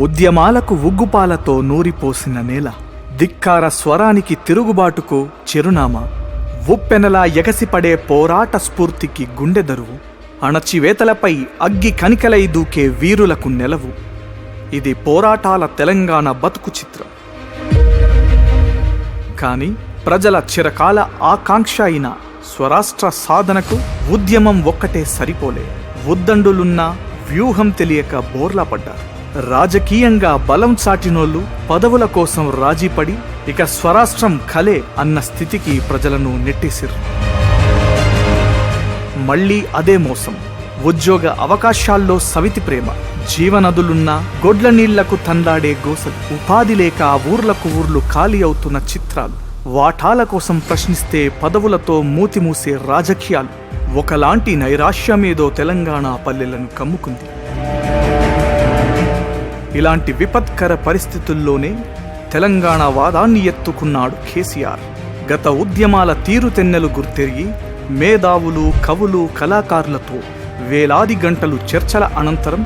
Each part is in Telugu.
ఉద్యమాలకు ఉగ్గుపాలతో నూరిపోసిన నేల, ధిక్కార స్వరానికి తిరుగుబాటుకు చిరునామా, ఉప్పెనలా ఎగసిపడే పోరాట స్ఫూర్తికి గుండెదరువు, అణచివేతలపై అగ్గి కనికలై దూకే వీరులకు నెలవు. ఇది పోరాటాల తెలంగాణ బతుకు చిత్రం. కానీ ప్రజల చిరకాల ఆకాంక్ష అయిన స్వరాష్ట్ర సాధనకు ఉద్యమం ఒక్కటే సరిపోలే. ఉద్దండులున్నా వ్యూహం తెలియక బోర్లా పడ్డారు. రాజకీయంగా బలం చాటినోళ్లు పదవుల కోసం రాజీపడి ఇక స్వరాష్ట్రం కలే అన్న స్థితికి ప్రజలను నెట్టేసిర్రు. మళ్లీ అదే మోసం. ఉద్యోగ అవకాశాల్లో సవితి ప్రేమ, జీవనదులున్నా గొడ్ల నీళ్లకు తందాడే గోసలు, ఉపాధి లేక ఊర్లకు ఊర్లు ఖాళీ అవుతున్న చిత్రాలు, వాటాల కోసం ప్రశ్నిస్తే పదవులతో మూతిమూసే రాజకీయాలు, ఒకలాంటి నైరాశ్యమేదో తెలంగాణ పల్లెలను కమ్ముకుంది. ఇలాంటి విపత్కర పరిస్థితుల్లోనే తెలంగాణ వాదాన్ని ఎత్తుకున్నాడు కేసీఆర్. గత ఉద్యమాల తీరుతెన్నెలు గుర్తెరిగి మేధావులు, కవులు, కళాకారులతో వేలాది గంటలు చర్చల అనంతరం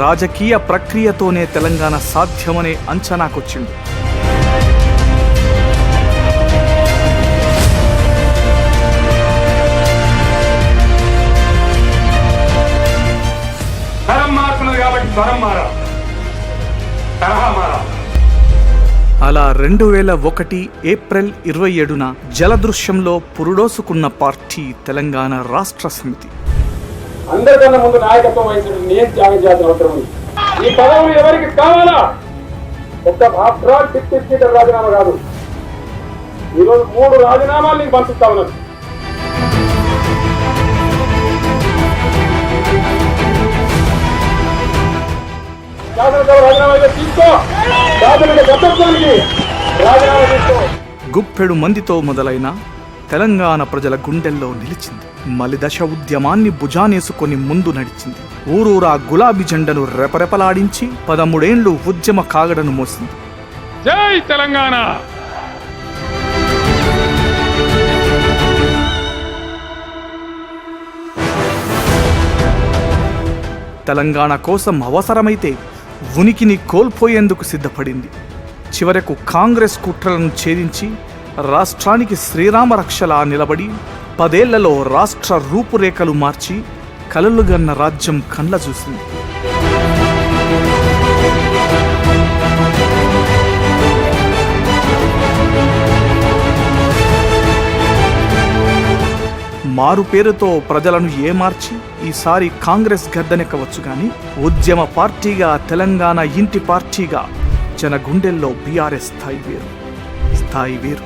రాజకీయ ప్రక్రియతోనే తెలంగాణ సాధ్యమనే అంచనాకొచ్చింది. అలా 2001 ఏప్రిల్ 27న జలదృశ్యంలో పురుడోసుకున్న పార్టీ తెలంగాణ రాష్ట్ర సమితి. అందరికన్నా ముందు నాయకత్వం వహించడం నేను త్యాగం చేయాల్సిన అవసరం ఉంది. ఈ పదవులు ఎవరికి కావాలా? ఒక్క అబ్రాడ్ డిప్యూటీ స్పీకర్ రాజీనామా కాదు, ఈరోజు 3 రాజీనామాలు నీకు పంపిస్తా ఉన్నాను. శాసనసభ రాజీనామా తీసుకో, శాసనసభ గతంలోనికి రాజీనామా తీసుకో. గుప్పెడు మందితో మొదలైన తెలంగాణ ప్రజల గుండెల్లో నిలిచింది. మలిదశ ఉద్యమాన్ని భుజానేసుకొని ముందు నడిచింది. ఊరూరా గులాబీ జెండను రెపరెపలాడించి 13 ఏళ్లు ఉద్యమ కాగడను మోసింది. జై తెలంగాణ! తెలంగాణ కోసం అవసరమైతే ఉనికిని కోల్పోయేందుకు సిద్ధపడింది. చివరకు కాంగ్రెస్ కుట్రలను ఛేదించి రాష్ట్రానికి శ్రీరామ రక్షలా నిలబడి 10 ఏళ్లలో రాష్ట్ర రూపురేఖలు మార్చి కలలుగన్న రాజ్యం కండ్ల చూసింది. మారు పేరుతో ప్రజలను ఏమార్చి ఈసారి కాంగ్రెస్ గద్దెనెక్కవచ్చు గాని ఉద్యమ పార్టీగా, తెలంగాణ ఇంటి పార్టీగా జన గుండెల్లో బీఆర్ఎస్ స్థాయి వేరు.